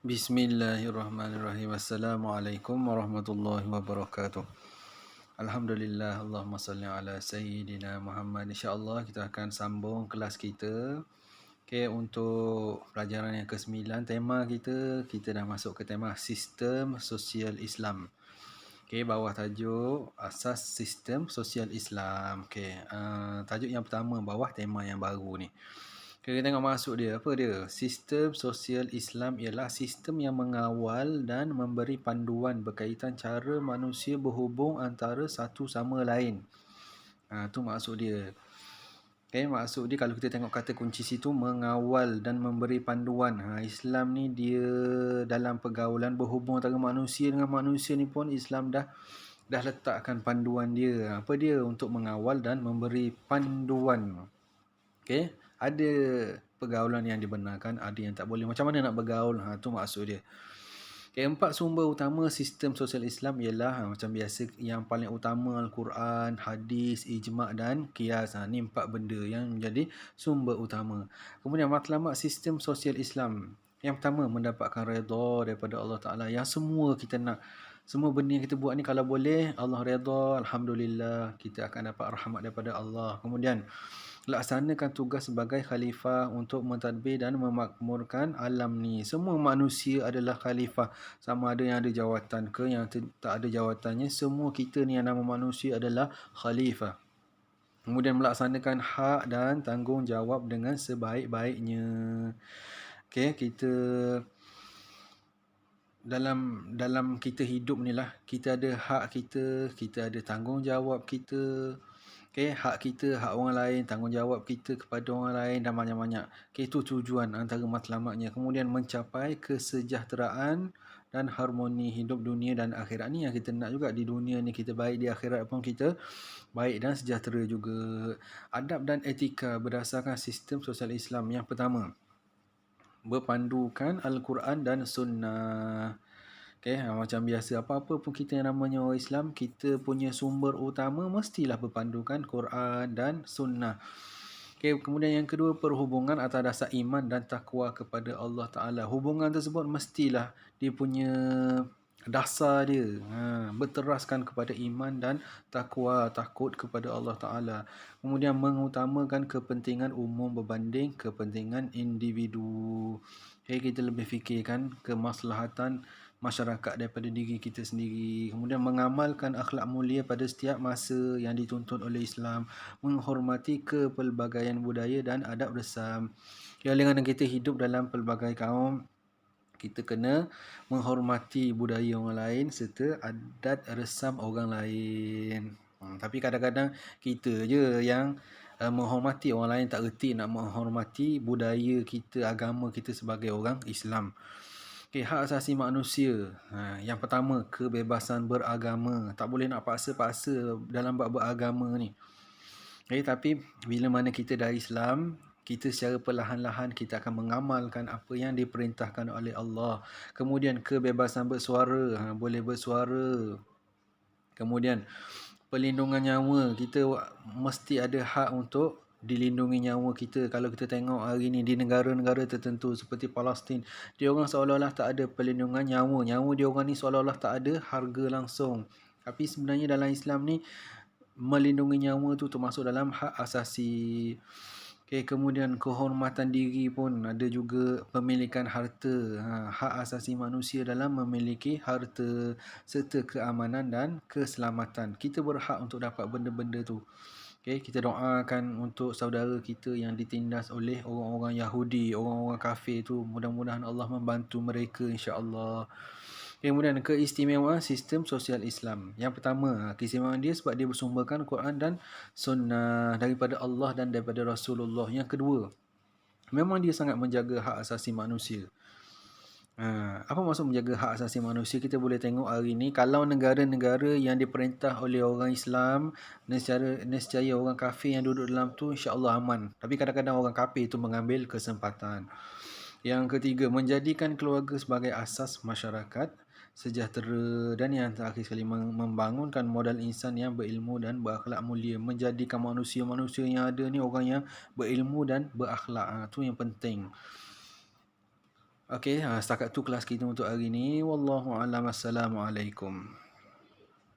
Bismillahirrahmanirrahim. Assalamualaikum warahmatullahi wabarakatuh. Alhamdulillah, Allahumma salli ala Sayyidina Muhammad. InsyaAllah kita akan sambung kelas kita. Okay, untuk pelajaran yang ke-9, tema kita dah masuk ke tema Sistem Sosial Islam. Okay, bawah tajuk Asas Sistem Sosial Islam. Okay, tajuk yang pertama bawah tema yang baru ni. Kita tengok masuk dia. Apa dia? Sistem sosial Islam ialah sistem yang mengawal dan memberi panduan berkaitan cara manusia berhubung antara satu sama lain. Tu maksud dia. Okay, maksud dia kalau kita tengok kata kunci situ, mengawal dan memberi panduan. Islam ni dia dalam pergaulan berhubung antara manusia dengan manusia ni pun Islam dah letakkan panduan dia. Apa dia? Untuk mengawal dan memberi panduan. Okay, ada pergaulan yang dibenarkan, ada yang tak boleh. Macam mana nak bergaul? Tu maksud dia. Okay, 4 sumber utama sistem sosial Islam ialah macam biasa, yang paling utama Al-Quran, hadis, ijma' dan qiyas. Ni 4 benda yang menjadi sumber utama. Kemudian matlamat sistem sosial Islam. Yang pertama, mendapatkan redha daripada Allah Ta'ala. Yang semua kita nak. Semua benda yang kita buat ni kalau boleh Allah redha, alhamdulillah, kita akan dapat rahmat daripada Allah. Kemudian laksanakan tugas sebagai khalifah untuk mentadbir dan memakmurkan alam ni. Semua manusia adalah khalifah, sama ada yang ada jawatan ke yang tak ada jawatannya, semua kita ni yang nama manusia adalah khalifah. Kemudian melaksanakan hak dan tanggungjawab dengan sebaik-baiknya. Okay, kita dalam kita hidup ni lah, kita ada hak kita ada tanggungjawab kita. Okay, hak kita, hak orang lain, tanggungjawab kita kepada orang lain dan banyak-banyak. Okay, itu tujuan antara matlamatnya. Kemudian mencapai kesejahteraan dan harmoni hidup dunia dan akhirat. Ni yang kita nak juga, di dunia ni kita baik, di akhirat pun kita baik dan sejahtera juga. Adab dan etika berdasarkan sistem sosial Islam. Yang pertama, berpandukan Al-Quran dan Sunnah. Okay, macam biasa, apa-apa pun kita yang namanya orang Islam, kita punya sumber utama mestilah berpandukan Quran dan Sunnah. Okay, kemudian yang kedua, perhubungan atas dasar iman dan takwa kepada Allah Ta'ala. Hubungan tersebut mestilah dia punya dasar dia berteraskan kepada iman dan takwa, takut kepada Allah Ta'ala. Kemudian mengutamakan kepentingan umum berbanding kepentingan individu. Okay, kita lebih fikirkan kemaslahatan masyarakat daripada diri kita sendiri. Kemudian mengamalkan akhlak mulia pada setiap masa yang dituntut oleh Islam. Menghormati kepelbagaian budaya dan adab resam. Yang dengan kita hidup dalam pelbagai kaum, kita kena menghormati budaya orang lain serta adat resam orang lain. Tapi kadang-kadang kita je yang menghormati orang lain, tak reti nak menghormati budaya kita, agama kita sebagai orang Islam. Okay, hak asasi manusia. Yang pertama, kebebasan beragama. Tak boleh nak paksa-paksa dalam bab beragama ni. Okay, tapi bila mana kita dah Islam, kita secara perlahan-lahan kita akan mengamalkan apa yang diperintahkan oleh Allah. Kemudian kebebasan bersuara, boleh bersuara. Kemudian perlindungan nyawa, kita mesti ada hak untuk dilindungi nyawa kita. Kalau kita tengok hari ni di negara-negara tertentu seperti Palestin, dia orang seolah-olah tak ada perlindungan nyawa. Nyawa dia orang ni seolah-olah tak ada harga langsung. Tapi sebenarnya dalam Islam ni, melindungi nyawa tu termasuk dalam hak asasi. Okay, kemudian kehormatan diri pun ada juga, pemilikan harta. Hak asasi manusia dalam memiliki harta serta keamanan dan keselamatan. Kita berhak untuk dapat benda-benda tu. Okay, kita doakan untuk saudara kita yang ditindas oleh orang-orang Yahudi, orang-orang kafir tu. Mudah-mudahan Allah membantu mereka, insya-Allah. Kemudian keistimewaan sistem sosial Islam. Yang pertama, keistimewaan dia sebab dia bersumberkan Quran dan Sunnah daripada Allah dan daripada Rasulullah. Yang kedua, memang dia sangat menjaga hak asasi manusia. Apa maksud menjaga hak asasi manusia? Kita boleh tengok hari ni, kalau negara-negara yang diperintah oleh orang Islam, nescaya orang kafir yang duduk dalam tu insya-Allah aman. Tapi kadang-kadang orang kafir tu mengambil kesempatan. Yang ketiga, menjadikan keluarga sebagai asas masyarakat sejahtera. Dan yang terakhir sekali, membangunkan modal insan yang berilmu dan berakhlak mulia. Menjadikan manusia-manusia yang ada ni orang yang berilmu dan berakhlak. Tu yang penting. Okey, setakat tu kelas kita untuk hari ni. Wallahu a'lam. Assalamualaikum.